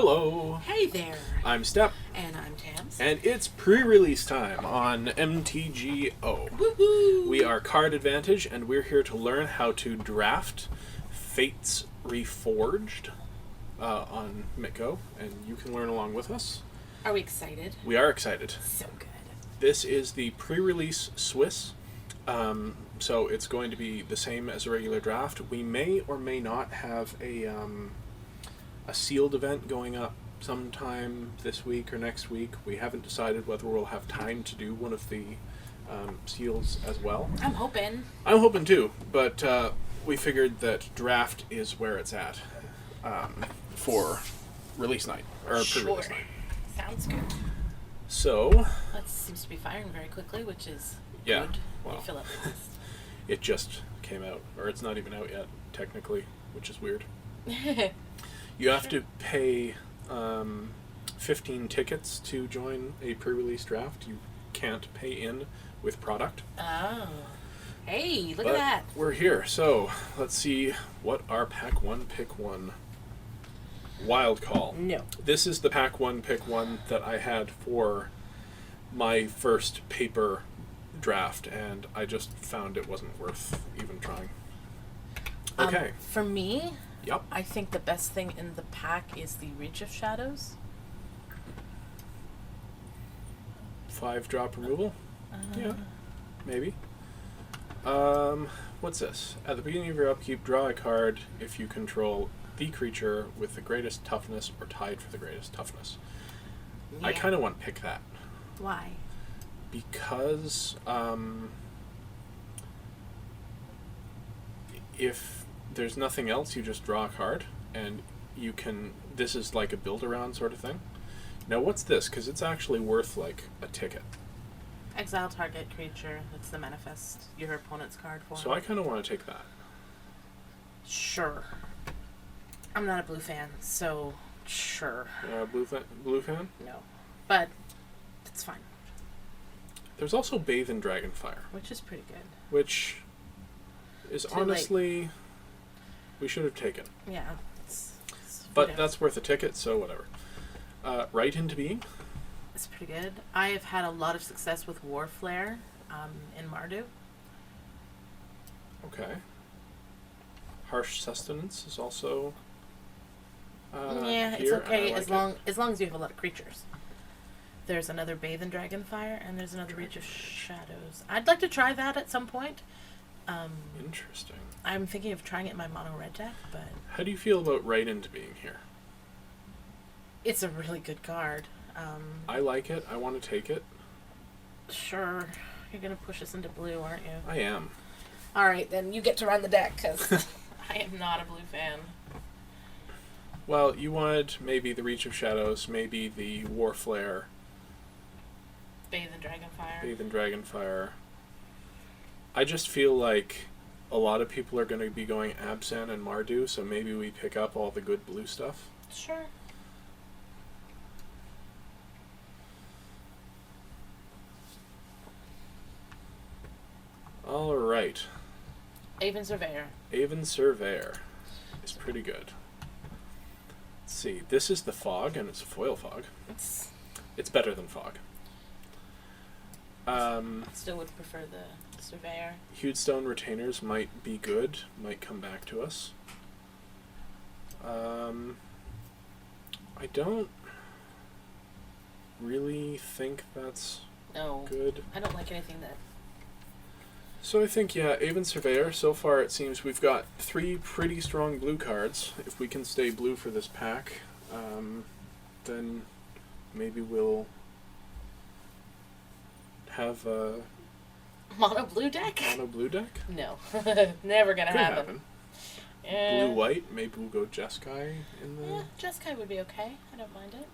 Hello. Hey there. I'm Step. And I'm Tams. And it's pre-release time on MTGO. Woohoo! We are Card Advantage, and we're here to learn how to draft Fates Reforged on MTGO, and you can learn along with us. Are we excited? We are excited. So good. This is the pre-release Swiss, so it's going to be the same as a regular draft. We may or may not have a sealed event going up sometime this week or next week. We haven't decided whether we'll have time to do one of the seals as well. I'm hoping. I'm hoping too, but we figured that draft is where it's at for release night, or pre-release night. Sounds good. So... That seems to be firing very quickly, which is yeah, good. well, You fill up the list. It just came out, or it's not even out yet, technically, which is weird. You have to pay 15 tickets to join a pre-release draft. You can't pay in with product. Oh. Hey, look But at that. we're here, so let's see what our Pack 1 Pick 1 wild call. No. This is the Pack 1 Pick 1 that I had for my first paper draft, and I just found it wasn't worth even trying. Okay. For me, Yep. I think the best thing in the pack is the Reach of Shadows. 5-drop removal? Yeah, maybe. What's this? At the beginning of your upkeep, draw a card if you control the creature with the greatest toughness or tied for the greatest toughness. Yeah. I kind of want to pick that. Why? Because if there's nothing else, you just draw a card, and you can... This is like a build-around sort of thing. Now, what's this? Because it's actually worth, like, a ticket. Exile target creature. That's the manifest your opponent's card for. So I kind of want to take that. Sure. I'm not a blue fan, so sure. Blue fan? No. But it's fine. There's also Bathe in Dragonfire, Which is pretty good. which is Too late. honestly... We should have taken. Yeah. But whatever. that's worth a ticket, so whatever. Right into Being? It's pretty good. I have had a lot of success with War Flare in Mardu. Okay. Harsh Sustenance is also Yeah, it's here, and okay I like as long as you have a lot of creatures. There's another Bathe in Dragonfire, and there's another Reach of Shadows. I'd like to try that at some point. Interesting. I'm thinking of trying it in my mono red deck, but How do you feel about Right into Being here? it's a really good card. I like it. I want to take it. Sure, you're gonna push us into blue, aren't you? I am. All right, then you get to run the deck because I am not a blue fan. Well, you wanted maybe the Reach of Shadows, maybe the War Flare, Bathe in Dragonfire. Bathe in Dragonfire. I just feel like a lot of people are going to be going Absan and Mardu, so maybe we pick up all the good blue stuff. Sure. All right. Aven Surveyor. Aven Surveyor is pretty good. Let's see. This is the Fog, and it's a foil Fog. It's better than Fog. Still would prefer the Surveyor. Hewstone Retainers might be good, might come back to us. I don't really think that's No. good. I don't like anything that... So I think, yeah, Aven Surveyor, so far it seems we've got 3 pretty strong blue cards. If we can stay blue for this pack, then maybe we'll have a Mono blue deck? mono blue deck. No. Never gonna Could happen. happen. Eh. Blue-white, maybe we'll go Jeskai in the... Yeah, Jeskai would be okay. I don't mind it.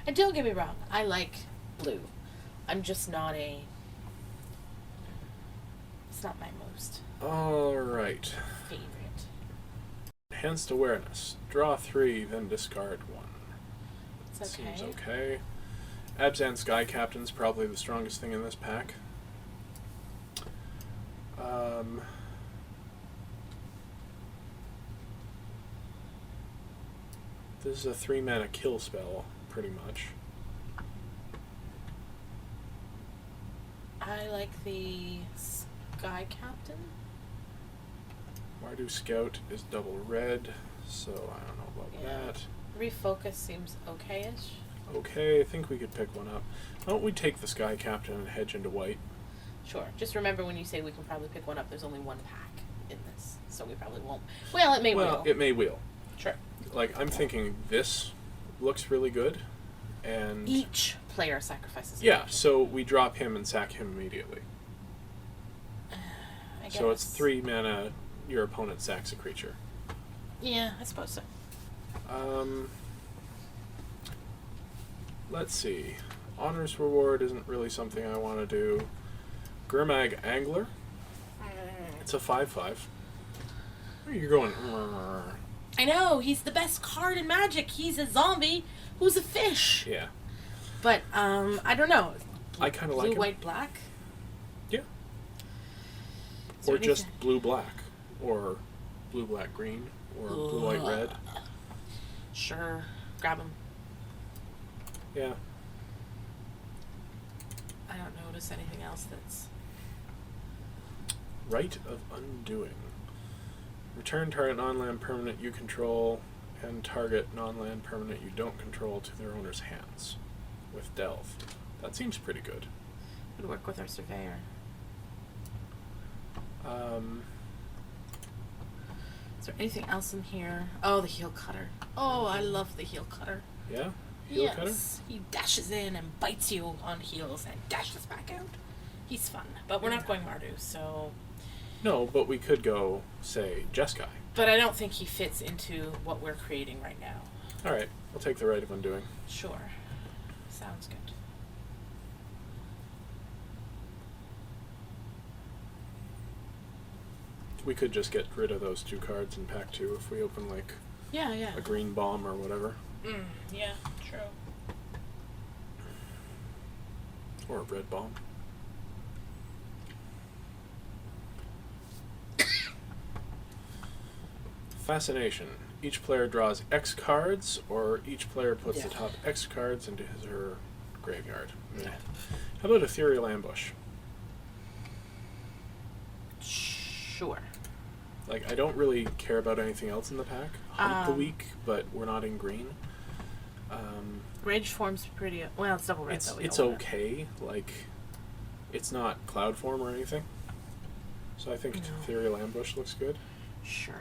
And don't get me wrong, I like blue. I'm just not a... It's not my most Alright. favorite. Enhanced Awareness. Draw 3, then discard 1. It's okay. Seems okay. Abzan Sky Captain's probably the strongest thing in this pack. This is a 3-mana kill spell, pretty much. I like the Sky Captain. Mardu Scout is double red, so I don't know about that. Refocus seems okay-ish. Okay, I think we could pick one up. Why don't we take the Sky Captain and hedge into white? Sure. Just remember when you say we can probably pick one up, there's only one pack in this, so we probably won't. Well, it may wheel. Well, it may wheel. Sure. Like, I'm thinking this looks really good, and... Each player sacrifices a Yeah, creature. so we drop him and sack him immediately. I guess. So it's 3 mana, your opponent sacks a creature. Yeah, I suppose so. Let's see. Honors Reward isn't really something I want to do. Gurmag Angler. It's a 5/5. You're going... I know, he's the best card in Magic. He's a zombie who's a fish. Yeah. But, I don't know. I kind of like Blue, him. white, black? Yeah. Is there Or just anything- blue-black. Or blue-black green. Or blue-white red. Sure. Grab him. Yeah. I don't notice anything else that's... Rite of Undoing. Return target non-land permanent you control and target non-land permanent you don't control to their owner's hands with Delve. That seems pretty good. Would work with our Surveyor. Is there anything else in here? Oh, the Heel Cutter. Oh, I love the Heel Cutter. Yeah? Heel Yes. cutter? He dashes in and bites you on heels and dashes back out. He's fun. But we're not going Mardu, so... No, but we could go, say, Jeskai. But I don't think he fits into what we're creating right now. Alright, we'll take the Rite of Undoing. Sure. Sounds good. We could just get rid of those 2 cards in pack 2 if we open, like, Yeah, yeah. a green bomb or whatever. Yeah, true. Or a red bomb. Fascination. Each player draws X cards, or each player puts the Yeah. top X cards into his or her graveyard. Meh. How about Ethereal Ambush? Sure. Like, I don't really care about anything else in the pack. Hunt the Um, Weak, but we're not in green. Rage form's pretty... Well, it's double red, It's though. We it's don't want it. okay. Like, it's not Cloud Form or anything. So I think No. Ethereal Ambush looks good. Sure.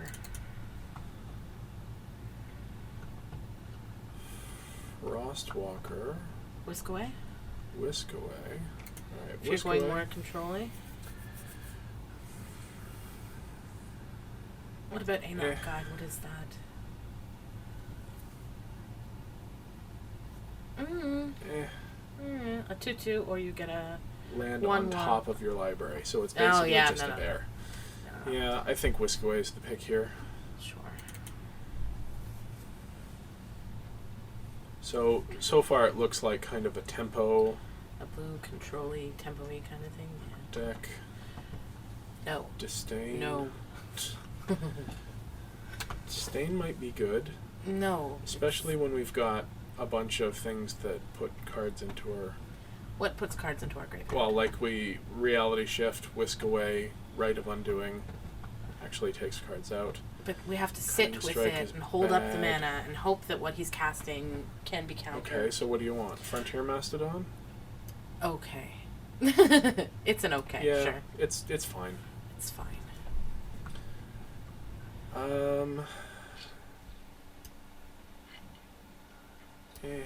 Frostwalker. Whisk away? Whisk Away. Alright, If you're Whisk going Away. more controlling. What about Anarch Eh. Guide? What is that? A 2/2, or you get a... Land One on one. top of your library, so it's Oh, basically yeah, just no, a no, bear. No. Yeah, I think Whisk Away is the pick here. Sure. So far it looks like kind of a tempo A blue control-y, tempo-y kind of thing. Yeah. deck. No. Disdain. No. Disdain might be good, No. especially when we've got a bunch of things that put cards into our... What puts cards into our graveyard? Well, like we Reality Shift, Whisk Away, Rite of Undoing actually takes cards out. But we have to sit Kind of with strike it is and hold up the bad. mana and hope that what he's casting can be countered. Okay, so what do you want? Frontier Mastodon? Okay. It's an okay, Yeah, sure. it's fine. It's fine. Eh.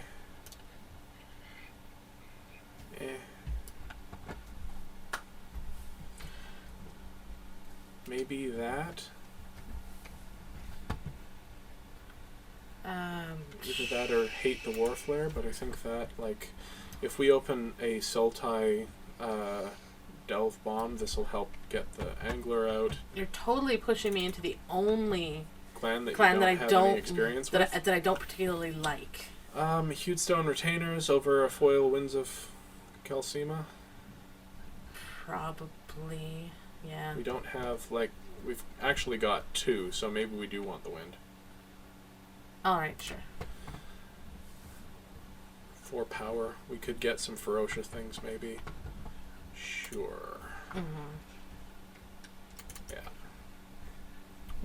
Maybe that. Either that or Hate the Warflare, but I think that, like, if we open a Sultai Delve Bomb, this will help get the Angler out. You're totally pushing me into the only Clan that clan you that I don't have don't any experience that with. that I don't particularly like. Hewstone Retainers over a foil Winds of Calcima. Probably, yeah. We don't have, like, we've actually got 2, so maybe we do want the wind. All right, sure. 4 power. We could get some ferocious things, maybe. Sure. Mm-hmm. Yeah.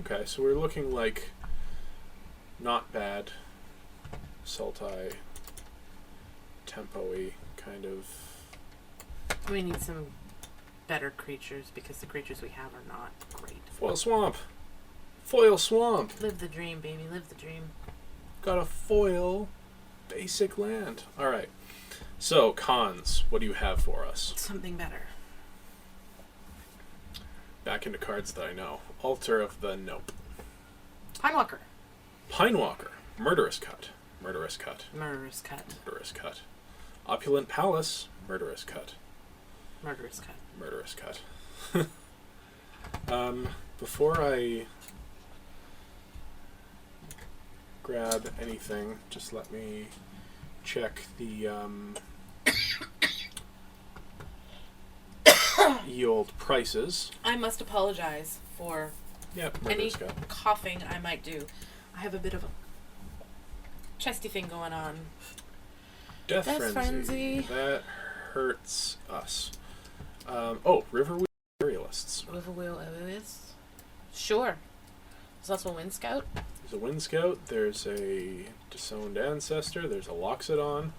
Okay, so we're looking like not bad. Sultai, tempo-y kind of. We need some better creatures because the creatures we have are not great. Foil swamp. Foil swamp. Live the dream, baby. Live the dream. Got a foil basic land. All right. So cons. What do you have for us? Something better. Back into cards that I know. Altar of the Nope. Pinewalker. Pinewalker. Murderous cut. Murderous cut. Murderous cut. Murderous cut. Opulent Palace. Murderous cut. Murderous cut. Murderous cut. Before I grab anything, just let me check the yield prices. I must apologize for Yep, any Murderous cut. coughing I might do. I have a bit of a chesty thing going on. Death Death Frenzy. Frenzy. That hurts us. Riverwheel Imperialists. Riverwheel Alias. Sure. There's also a Wind Scout. There's a Wind Scout. There's a Disowned Ancestor. There's a Loxodon.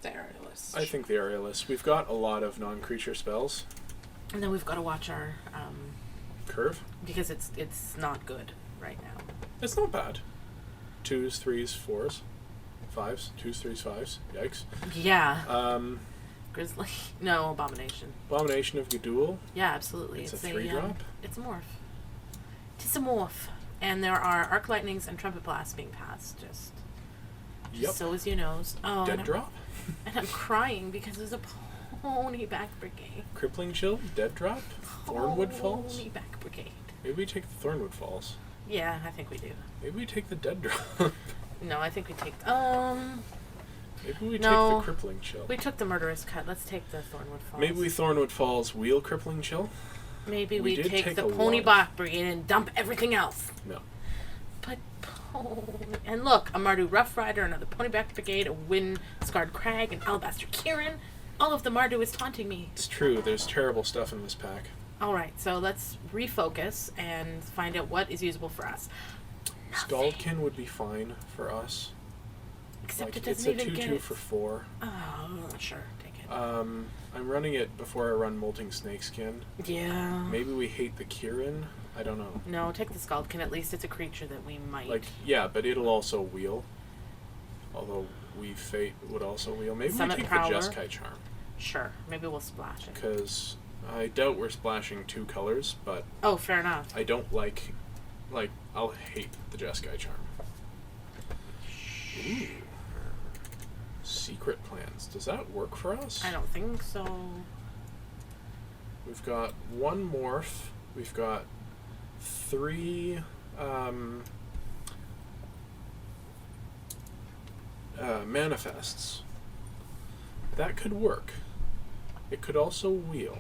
The Aerialist. I think the Aerialist. We've got a lot of non-creature spells. And then we've got to watch our Curve. because it's not good right now. It's not bad. 2s, 3s, 4s, 5s. 2s, 3s, 5s. Yikes. Yeah. Grizzly. No, Abomination. Abomination of Gudul. Yeah, absolutely. It's a 3-drop. It's a morph. It's a morph. And there are Arc Lightnings and Trumpet Blasts being passed. Just Yep. so as you know. Oh, Dead drop. And I'm crying because there's a Pony Back Brigade. Crippling Chill. Dead drop. Thornwood Falls. Pony Back Brigade. Maybe we take the Thornwood Falls. Yeah, I think we do. Maybe we take the Dead drop. No, I think we take. Maybe we No. take the Crippling Chill. We took the Murderous Cut. Let's take the Thornwood Falls. Maybe we Thornwood Falls wheel Crippling Chill. Maybe we we did take take the a Pony lot. Back Brigade and dump everything else. No. But and look, a Mardu Rough Rider, another Pony Back Brigade, a Wind Scarred Crag, an Alabaster Kieran. All of the Mardu is taunting me. It's true. There's terrible stuff in this pack. All right, so let's refocus and find out what is usable for us. Scaldkin would be fine for us. Except Like, it doesn't it's a even 2/2 get it. for 4. Oh, sure, take it. I'm running it before I run Molting Snakeskin. Yeah. Maybe we hate the Kieran. I don't know. No, take the Scaldkin. At least it's a creature that we might. Like, yeah, but it'll also wheel. Although Fate would also wheel. Maybe Summit we take Prowler. the Jeskai Charm. Sure, maybe we'll splash it. Because I doubt we're splashing 2 colors, but Oh, fair enough. I don't like, I'll hate the Jeskai Charm. Ooh. Secret plans. Does that work for us? I don't think so. We've got 1 morph. We've got 3 manifests. That could work. It could also wheel.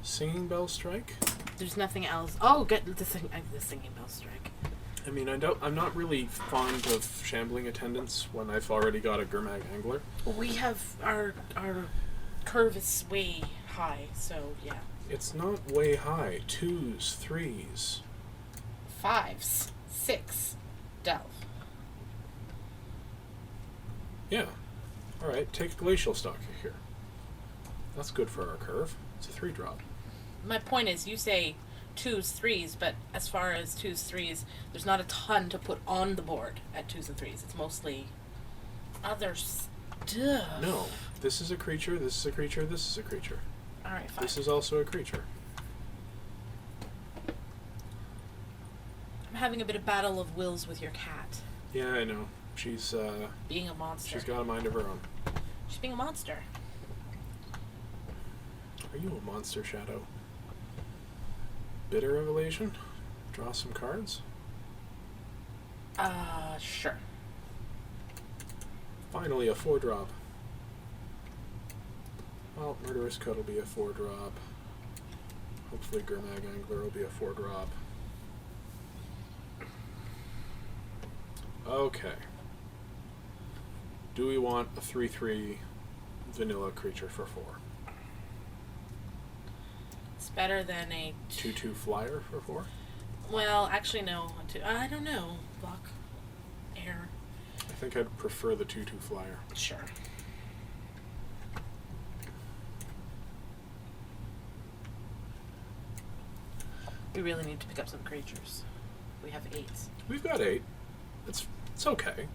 Singing Bell Strike. There's nothing else. Oh, get the Singing Bell Strike. I mean, I'm not really fond of shambling attendants when I've already got a Gurmag Angler. We have our curve is way high, so yeah. It's not way high. 2s, 3s. 5s, 6, delve. Yeah. Alright, take Glacial Stock here. That's good for our curve. It's a 3-drop. My point is, you say 2s, 3s, but as far as 2s, 3s, there's not a ton to put on the board at 2s and 3s. It's mostly other stuff. No. This is a creature, this is a creature, this is a creature. Alright, fine. This is also a creature. I'm having a bit of battle of wills with your cat. Yeah, I know. She's Being a monster. she's got a mind of her own. She's being a monster. Are you a monster, Shadow? Bitter Revelation? Draw some cards? Sure. Finally, a 4-drop. Well, Murderous Cut will be a 4-drop. Hopefully Gurmag Angler will be a 4-drop. Okay. Do we want a 3/3 vanilla creature for 4? It's better than a 2/2 flyer for 4? Well, actually, no. I don't know. Block. Air. I think I'd prefer the 2/2 flyer. Sure. We really need to pick up some creatures. We have 8s. We've got 8. It's okay.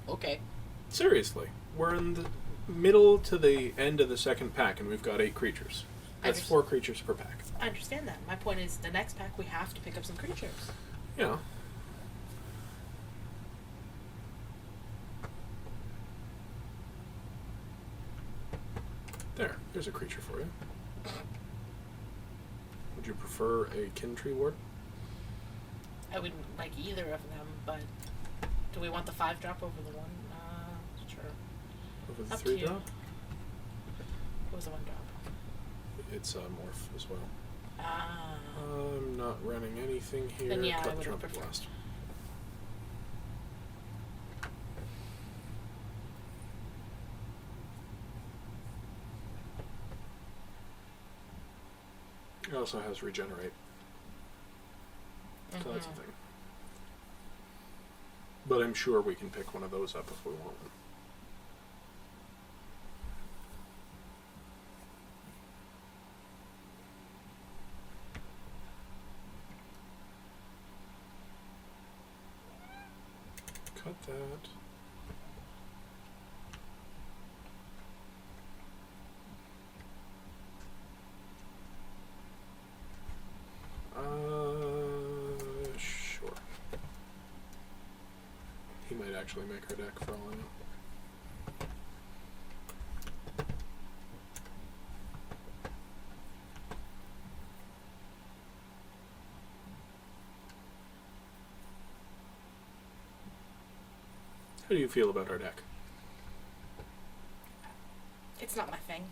Okay. Seriously. We're in the middle to the end of the second pack, and we've got 8 creatures. That's 4 creatures per pack. I understand that. My point is, the next pack we have to pick up some creatures. Yeah. There's a creature for you. Would you prefer a kin tree ward? I wouldn't like either of them, but do we want the 5-drop over the 1? Sure. Over the Up 3-drop? What was the 1-drop? It's a morph as well. Ah. I'm not running anything here. Then yeah, I Cut the would have trumpet preferred. blast. It also has regenerate. So that's a thing. But I'm sure we can pick one of those up if we want one. Cut that. Sure. He might actually make our deck for all I know. How do you feel about our deck? It's not my thing.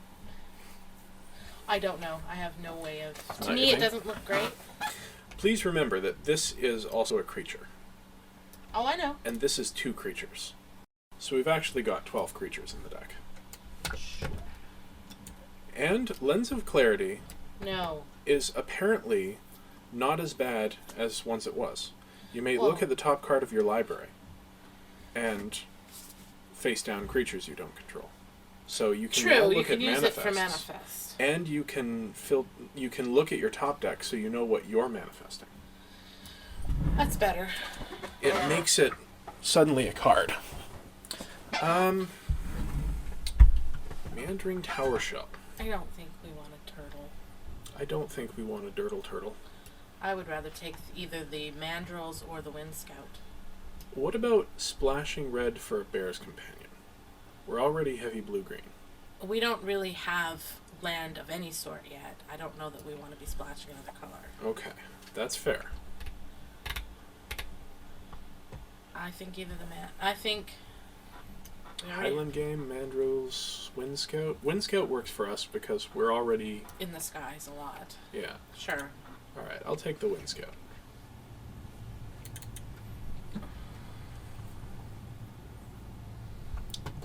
I don't know. I have no way of... To Not me, your it thing? doesn't look great. Please remember that this is also a creature, Oh, I know. and this is 2 creatures. So we've actually got 12 creatures in the deck. Sure. And Lens of Clarity No. is apparently not as bad as once it was. You may look Well- at the top card of your library and face down creatures you don't control. So you can now True, look you can at use it for manifests, manifest. and you can look at your top deck so you know what you're manifesting. That's better. It makes it suddenly a card. Meandering Tower Shell. I don't think we want a turtle. I don't think we want a Dirtle Turtle. I would rather take either the mandrills or the wind scout. What about splashing red for a Bear's Companion? We're already heavy blue-green. We don't really have land of any sort yet. I don't know that we want to be splashing another color. Okay, that's fair. I think either the I think... we already- Highland Game, Mandrills, Wind Scout. Wind Scout works for us because we're already... in the skies a lot. Yeah. Sure. Alright, I'll take the Wind Scout.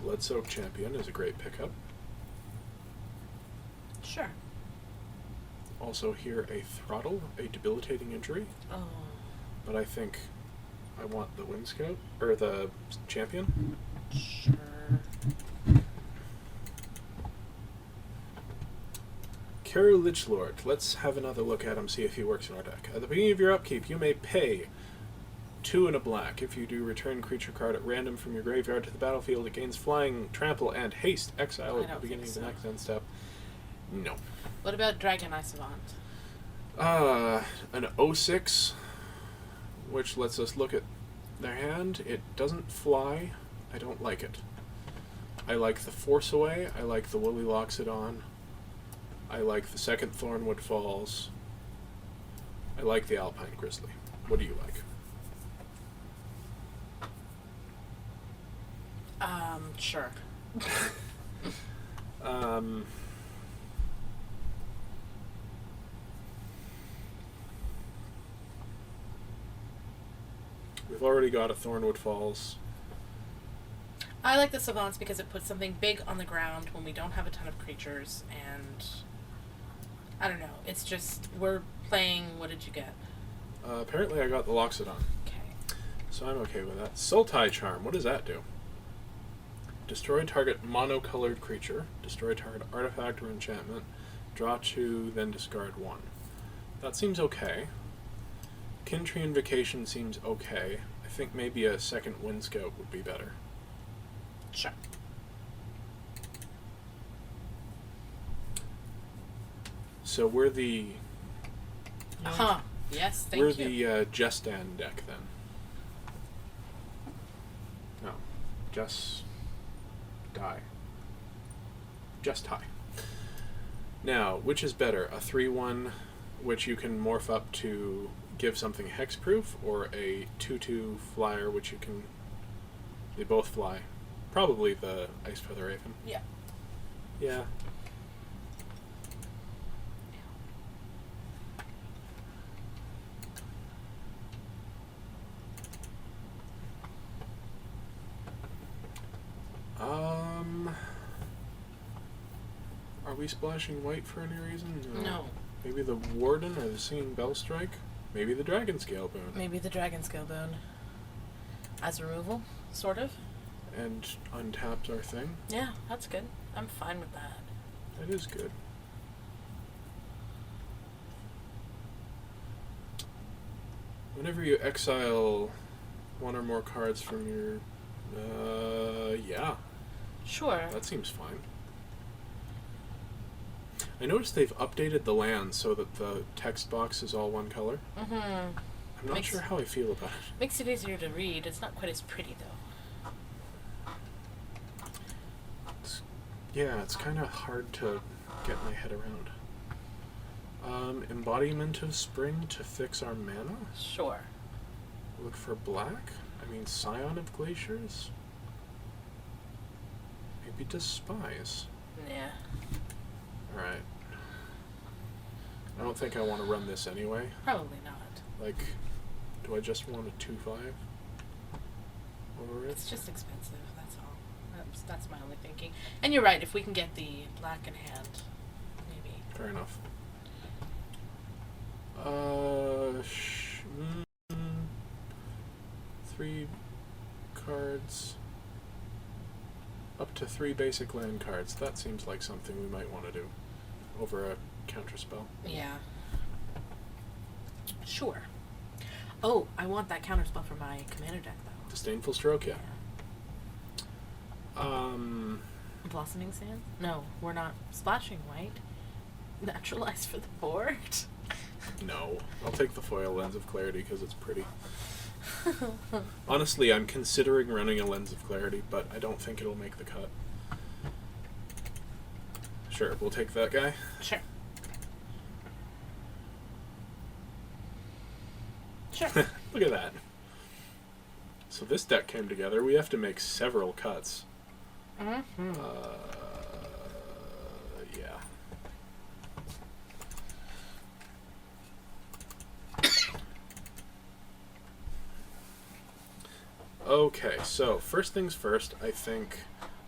Bloodsoaked Champion is a great pickup. Sure. Also here a Throttle, a debilitating injury. Oh. But I think I want the Wind Scout, or the Champion. Sure. Caru Lichlord, let's have another look at him, see if he works in our deck. At the beginning of your upkeep, you may pay 2 and a black. If you do, return creature card at random from your graveyard to the battlefield. It gains flying, trample, and haste. Exile I at the don't beginning think of the so. next end step. No. What about Dragon Eye Savant? An 06, which lets us look at their hand. It doesn't fly. I don't like it. I like the Force Away. I like the Woolly Loxodon. I like the second Thornwood Falls. I like the Alpine Grizzly. What do you like? Sure. We've already got a Thornwood Falls. I like the Savants because it puts something big on the ground when we don't have a ton of creatures, and I don't know. It's just we're playing. What did you get? Apparently I got the Loxodon, Okay. so I'm okay with that. Sultai Charm, what does that do? Destroy target monocolored creature, destroy target artifact or enchantment, draw 2, then discard 1. That seems okay. Kintree Invocation seems okay. I think maybe a second Wind Scout would be better. Sure. So we're the... Uh-huh. Yes, thank we're you. the Justan deck, then. No. Just... die. Just die. Now, which is better? A 3-1, which you can morph up to give something hexproof, or a 2-2 flyer, which you can... They both fly. Probably the Ice Feather Raven. Yeah. Yeah. Are we splashing white for any reason? No. Maybe the Warden or the Singing Bell Strike? Maybe the Dragon Scale Boon. Maybe the Dragon Scale Boon. As removal, sort of. And untaps our thing? Yeah, that's good. I'm fine with that. That is good. Whenever you exile one or more cards from your... yeah. Sure. That seems fine. I noticed they've updated the land so that the text box is all one color. Mm-hmm. I'm not sure how I feel about it. Makes it easier to read. It's not quite as pretty, though. It's kind of hard to get my head around. Embodiment of Spring to fix our mana? Sure. Look for black? I mean, Scion of Glaciers? Maybe Despise. Yeah. Alright. I don't think I want to run this anyway. Probably not. Like, do I just want a 2-5? Over it? It's just expensive, that's all. That's my only thinking. And you're right, if we can get the black in hand, maybe. Fair enough. 3 cards. Up to 3 basic land cards. That seems like something we might want to do over a counterspell. Yeah. Sure. Oh, I want that counterspell for my commander deck, though. Disdainful Stroke, yeah. Blossoming Sand? No, we're not splashing white. Naturalize for the board? No. I'll take the foil Lens of Clarity because it's pretty. Honestly, I'm considering running a Lens of Clarity, but I don't think it'll make the cut. Sure, we'll take that guy. Sure. Sure. Look at that. So this deck came together. We have to make several cuts. Mm-hmm. Yeah. Okay, so first things first, I think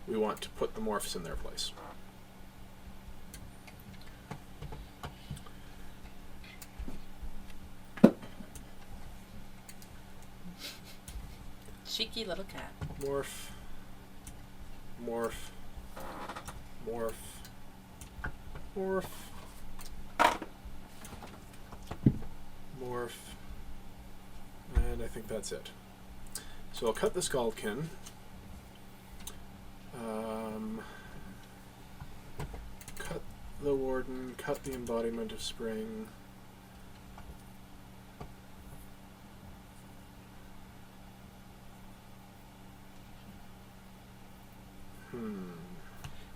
we want to put the morphs in their place. Cheeky little cat. Morph. Morph. Morph. Morph. Morph. And I think that's it. So I'll cut the Scaldkin. Cut the Warden, cut the Embodiment of Spring.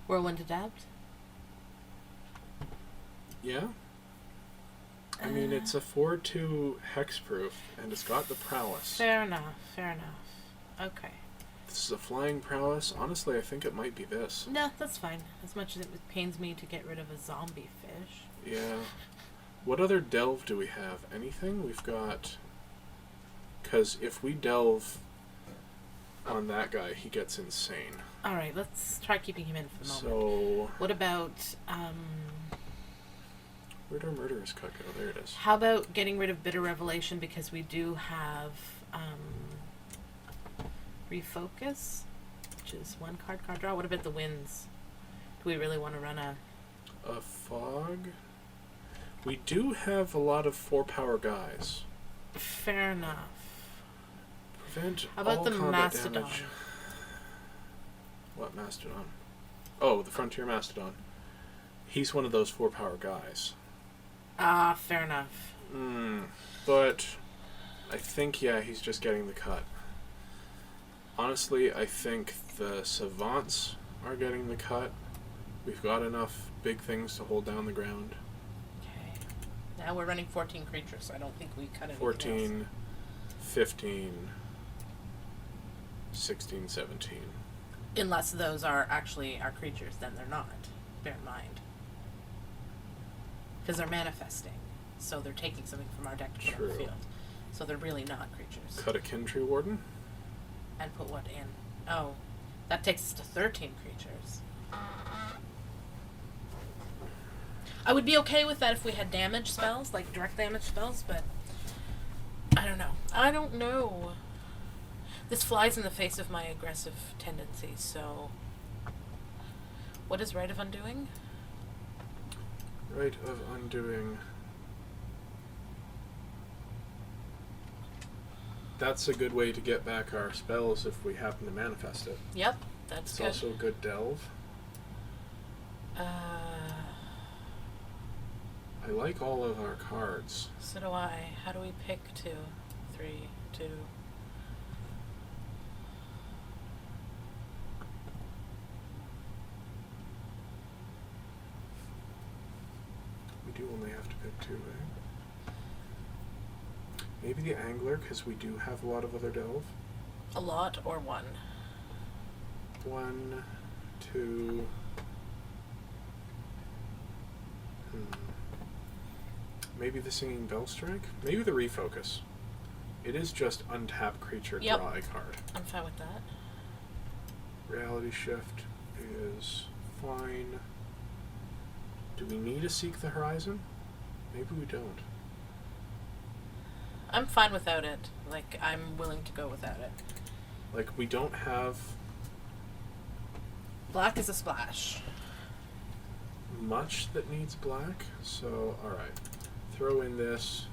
Whirlwind Adapt? Yeah? I mean, it's a 4-2 hexproof, and it's got the prowess. Fair enough, fair enough. Okay. This is a flying prowess. Honestly, I think it might be this. No, that's fine. As much as it pains me to get rid of a zombie fish. Yeah. What other delve do we have? Anything? We've got... Because if we delve on that guy, he gets insane. All right, let's try keeping him in for the moment. So, What about, where'd our murderous cut go? There it is. how about getting rid of Bitter Revelation because we do have Refocus, which is one card draw. What about the Winds? Do we really want to run a... A fog? We do have a lot of 4-power guys. Fair enough. Prevent How about all the combat Mastodon? damage. What Mastodon? Oh, the Frontier Mastodon. He's one of those 4-power guys. Ah, fair enough. But I think, yeah, he's just getting the cut. Honestly, I think the Savants are getting the cut. We've got enough big things to hold down the ground. Okay. Now we're running 14 creatures, so I don't think we cut anything 14, else. 15, 16, 17. Unless those are actually our creatures, then they're not. Bear in mind. Because they're manifesting. So they're taking something from our deck to put on the True. field. So they're really not creatures. Cut a Kintree Warden? And put what in? Oh. That takes us to 13 creatures. I would be okay with that if we had damage spells, like direct damage spells, but I don't know. I don't know. This flies in the face of my aggressive tendencies, so... What is Rite of Undoing? Rite of Undoing. That's a good way to get back our spells if we happen to manifest it. Yep, that's It's good. also a good delve. I like all of our cards. So do I. How do we pick 2, 3, 2? We do only have to pick 2, eh? Maybe the Angler, because we do have a lot of other delve. A lot or 1? 1, 2... Maybe the Singing Bell Strike? Maybe the Refocus. It is just untap creature, Yep. draw a card. I'm fine with that. Reality Shift is fine. Do we need to Seek the Horizon? Maybe we don't. I'm fine without it. Like, I'm willing to go without it. Like, we don't have Black is a splash. much that needs black, so alright. Throw in this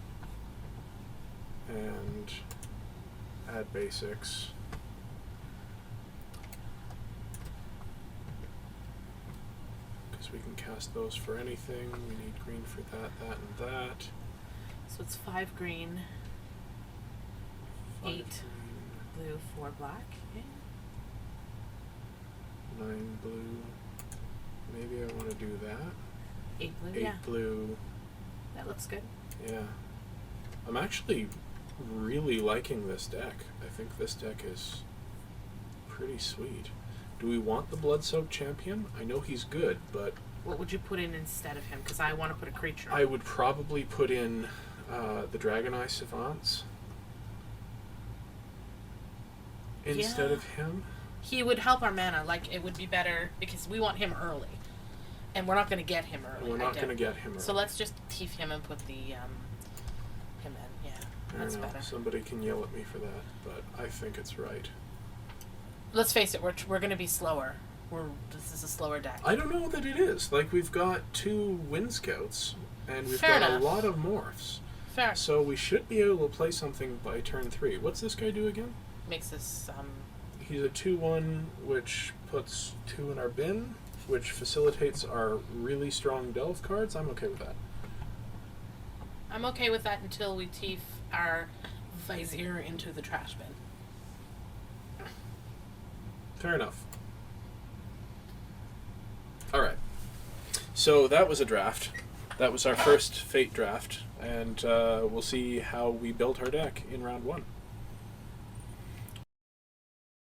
and add basics. Because we can cast those for anything. We need green for that, that, and that. So it's 5 green, 5 8 blue, 4 black. Okay. green, 9 blue. Maybe I want to do that. 8 blue, 8 yeah. blue. That looks good. Yeah. I'm actually really liking this deck. I think this deck is pretty sweet. Do we want the Blood-Soaked Champion? I know he's good, but... What would you put in instead of him? Because I want to put a creature in. I would probably put in the Dragon Eye Savants instead Yeah. of him. He would help our mana. Like, it would be better because we want him early. And we're not going to get him early. We're not going to get him. So let's just teeth him and put the him in. Yeah, I that's don't know. better. Somebody can yell at me for that, but I think it's right. Let's face it, we're going to be slower. This is a slower deck. I don't know that it is. Like, we've got 2 Wind Scouts, and we've Fair got enough. a lot of morphs. Fair. So we should be able to play something by turn 3. What's this guy do again? Makes us He's a 2/1, which puts 2 in our bin, which facilitates our really strong delve cards. I'm okay with that. I'm okay with that until we teeth our Vizier into the trash bin. Fair enough. Alright. So that was a draft. That was our first Fate draft, and we'll see how we built our deck in round 1.